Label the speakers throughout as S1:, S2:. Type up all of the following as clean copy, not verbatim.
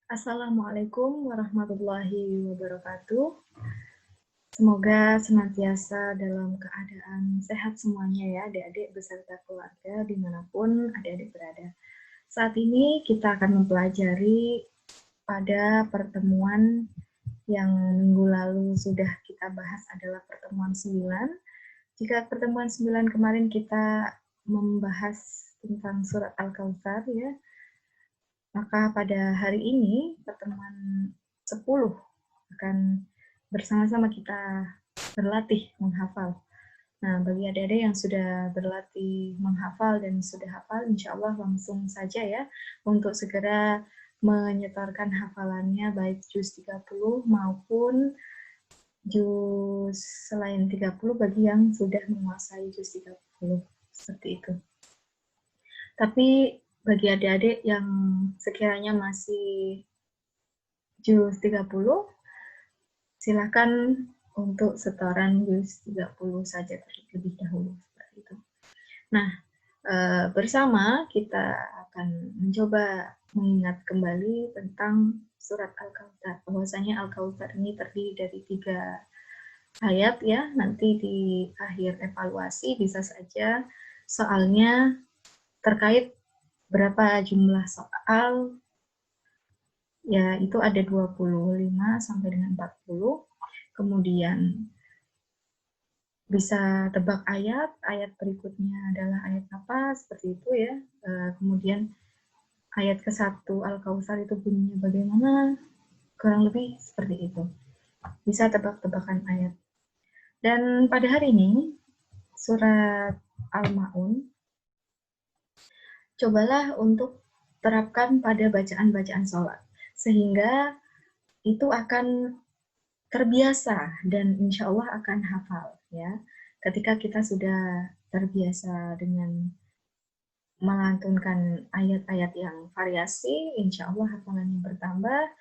S1: Assalamualaikum warahmatullahi wabarakatuh. Semoga senantiasa dalam keadaan sehat semuanya ya, adik-adik beserta keluarga dimanapun adik-adik berada. Saat ini kita akan mempelajari pada pertemuan yang minggu lalu sudah kita bahas adalah pertemuan 9. Jika pertemuan 9 kemarin kita membahas tentang surat Al-Kautsar ya, maka pada hari ini pertemuan 10 akan bersama-sama kita berlatih menghafal. Nah, bagi adik-adik yang sudah berlatih menghafal dan sudah hafal, insya Allah langsung saja ya untuk segera menyetorkan hafalannya baik juz 30 maupun juz selain 30 bagi yang sudah menguasai juz 30. Seperti itu. Tapi bagi adik-adik yang sekiranya masih juz 30, silakan untuk setoran juz 30 saja terlebih dahulu. Seperti itu. Nah, bersama kita akan mencoba mengingat kembali tentang surat Al-Kautsar. Bahwasanya Al-Kautsar ini terdiri dari 3 ayat ya. Nanti di akhir evaluasi bisa saja soalnya terkait berapa jumlah soal, ya itu ada 25 sampai dengan 40. Kemudian bisa tebak ayat berikutnya adalah ayat apa, seperti itu ya. Kemudian ayat ke-1 Al-Kautsar itu bunyinya bagaimana, kurang lebih seperti itu. Bisa tebak-tebakan ayat. Dan pada hari ini, surat Al-Ma'un, cobalah untuk terapkan pada bacaan-bacaan sholat. Sehingga itu akan terbiasa dan insya Allah akan hafal ya. Ketika kita sudah terbiasa dengan melantunkan ayat-ayat yang variasi, insya Allah hafalannya bertambah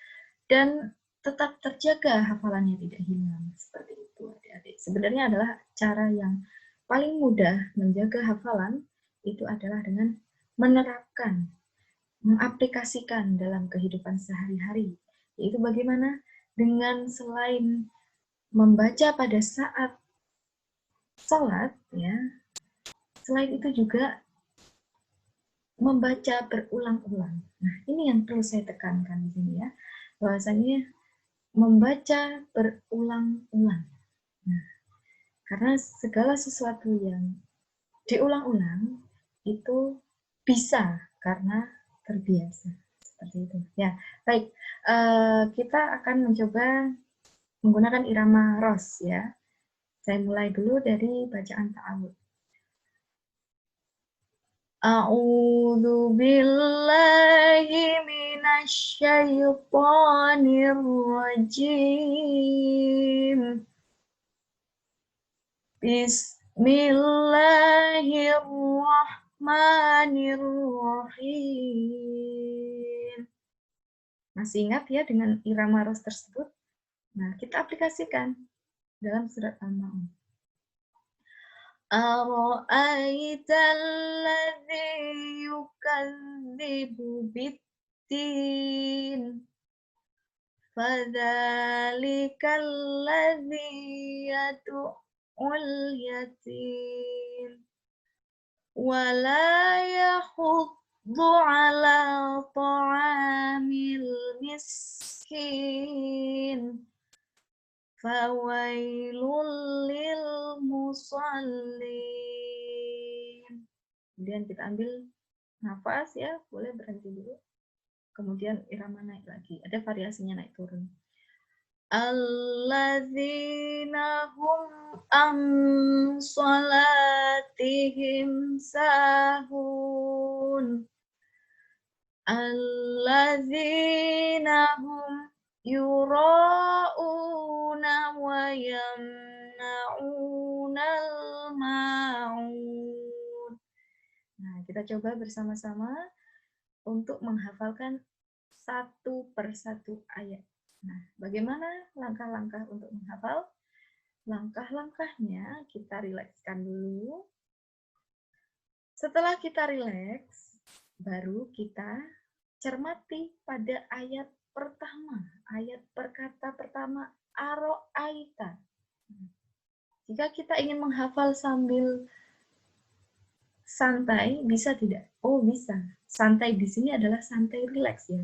S1: dan tetap terjaga hafalannya tidak hilang. Seperti itu adik-adik. Sebenarnya adalah cara yang paling mudah menjaga hafalan itu adalah dengan menerapkan, mengaplikasikan dalam kehidupan sehari-hari. Yaitu bagaimana? Dengan selain membaca pada saat sholat, ya, selain itu juga membaca berulang-ulang. Nah, ini yang perlu saya tekankan di sini ya, bahwasanya membaca berulang-ulang. Nah, karena segala sesuatu yang diulang-ulang itu bisa karena terbiasa. Seperti itu. Ya, baik. Kita akan mencoba menggunakan irama ros ya. Saya mulai dulu dari bacaan ta'awud. A'udzu billahi minasy syaithanir rajim. Bismillahirrahmanirrahim. Masih ingat ya dengan irama ros tersebut? Nah, kita aplikasikan dalam surat Al-Ma'un. Ara'aitalladzi yukadzibu biddin fadzalikalladzi yad'ul yatim wala yahuddu ala ta'amil miskin fawailul lil musallin. Kemudian kita ambil nafas ya, boleh berhenti dulu. Kemudian irama naik lagi, ada variasinya naik turun. Alladzina hum an salatihim sahun. Alladzina hum yura'una wa yamna'unal ma'un. Nah, kita coba bersama-sama untuk menghafalkan satu persatu ayat. Nah, bagaimana langkah-langkah untuk menghafal? Langkah-langkahnya kita rilekskan dulu. Setelah kita rileks, baru kita cermati pada ayat pertama, ayat perkata pertama, aro'aita. Jika kita ingin menghafal sambil santai, bisa tidak? Oh, bisa. Santai di sini adalah santai rileks ya.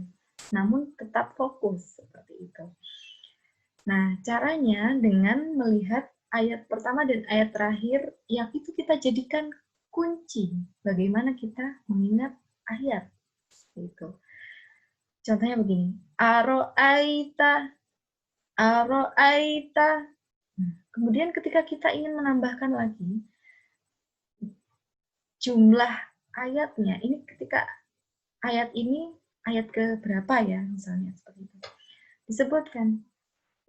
S1: Namun tetap fokus seperti itu. Nah, caranya dengan melihat ayat pertama dan ayat terakhir yang itu kita jadikan kunci bagaimana kita mengingat ayat. Itu. Contohnya begini. Aro'aita, aro'aita. Kemudian ketika kita ingin menambahkan lagi jumlah ayatnya, ini ketika ayat ini ayat ke berapa ya misalnya seperti itu. Disebutkan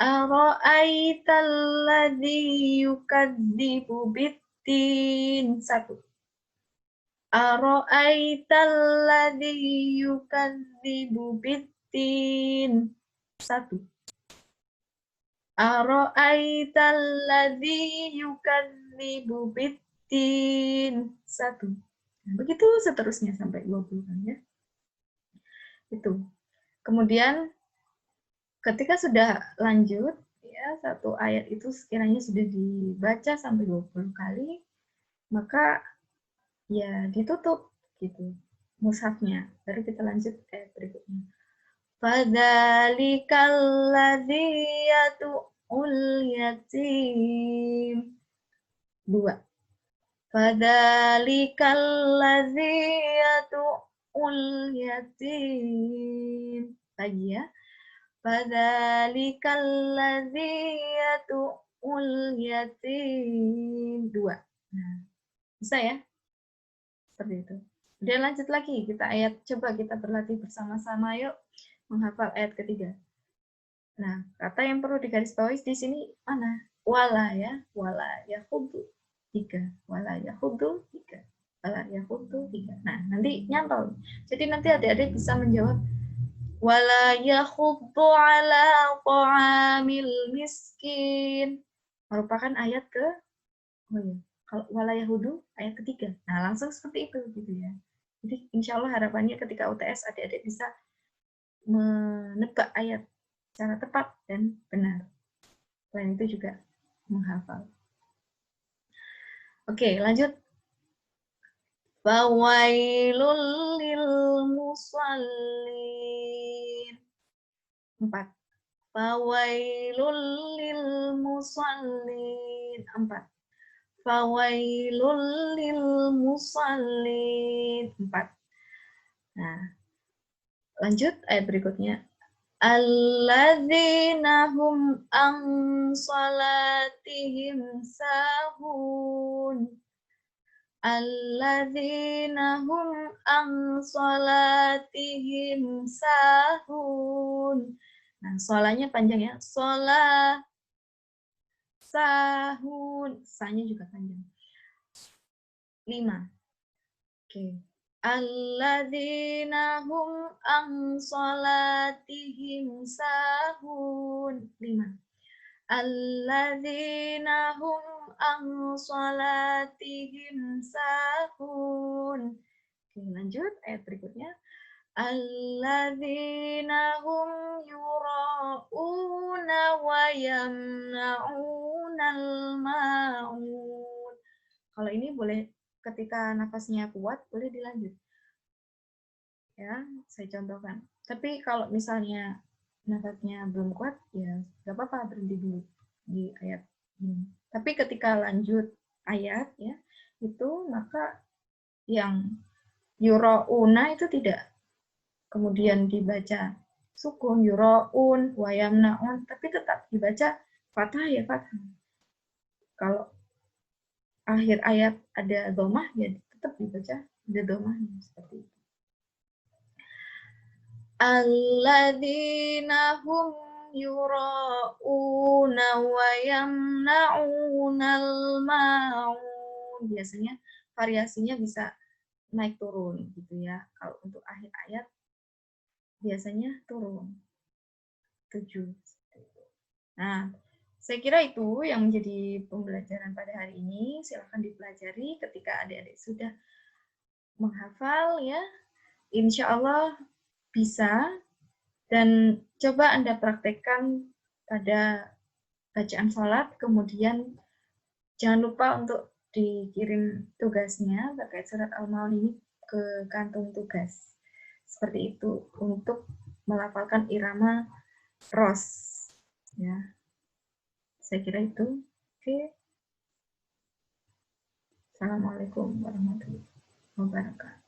S1: Ara'aital ladzi yukadzibu biddin. Satu. Ara'aital ladzi yukadzibu biddin. Satu. Ara'aital ladzi yukadzibu biddin. Satu. Nah, begitu seterusnya sampai 20 kan ya. Itu. Kemudian ketika sudah lanjut, ya satu ayat itu sekiranya sudah dibaca sampai 20 kali, maka ya ditutup gitu mushafnya. Baru kita lanjut ayat berikutnya. Fadzalikal ladzi yatu'ul yatim. 2. Fadzalikal ladzi yatu'ul yatim. Lagi ya. Fadzalikal ladzi yatu'ul yatim. 2. Nah, bisa ya? Seperti itu. Kemudian lanjut lagi, kita coba kita berlatih bersama-sama yuk menghafal ayat ketiga. Nah, kata yang perlu digarisbawahi di sini mana? Wala ya, wala yahudu 3, wala yahudu 3, wala yahudu 3. Nah, nanti nyantol. Jadi nanti adik-adik bisa menjawab wala yakhuddu ala ta'amil miskin, merupakan ayat ke kalau wala yahudu ayat ketiga. Nah, langsung seperti itu gitu ya. Jadi insya Allah harapannya ketika UTS adik-adik bisa menebak ayat secara tepat dan benar. Selain itu juga menghafal. Oke, lanjut. Fawailul lil musallin. 4. Fawailul lil musallin. 4. Fawailul lil musallin. 4. Nah, lanjut ayat berikutnya. Alladzina hum an salatihim sahun. Alladzina hum an salatihim sahun. Nah, solanya panjang ya. Sola, sahun. Sanya juga panjang. 5. Oke. Alladzina hum an salatihim sahun. 5. Alladzina hum an salatihim sahun. Oke, lanjut ayat berikutnya. Alladzina hum yura'una wa yamna'unal ma'un. Kalau ini boleh ketika nafasnya kuat boleh dilanjut. Ya, saya contohkan. Tapi kalau misalnya nafasnya belum kuat, ya nggak apa-apa berhenti dulu di ayat ini. Tapi ketika lanjut ayat ya itu maka yang yurauna itu tidak kemudian dibaca sukun yuraun wayamnaun, tapi tetap dibaca fathah ya fathah. Kalau akhir ayat ada domah ya tetap dibaca ada domahnya seperti itu. Alladzina hum yura'una wa yamna'unal ma'un. Biasanya variasinya bisa naik turun gitu ya. Kalau untuk akhir ayat biasanya turun. 7. Nah, saya kira itu yang menjadi pembelajaran pada hari ini. Silakan dipelajari ketika adik-adik sudah menghafal ya. Insya Allah bisa Dan coba Anda praktekkan pada bacaan sholat, kemudian jangan lupa untuk dikirim tugasnya terkait surat Al-Maun ini ke kantung tugas. Seperti itu untuk melafalkan irama ros. Ya, saya kira itu. Oke. Assalamualaikum warahmatullahi wabarakatuh.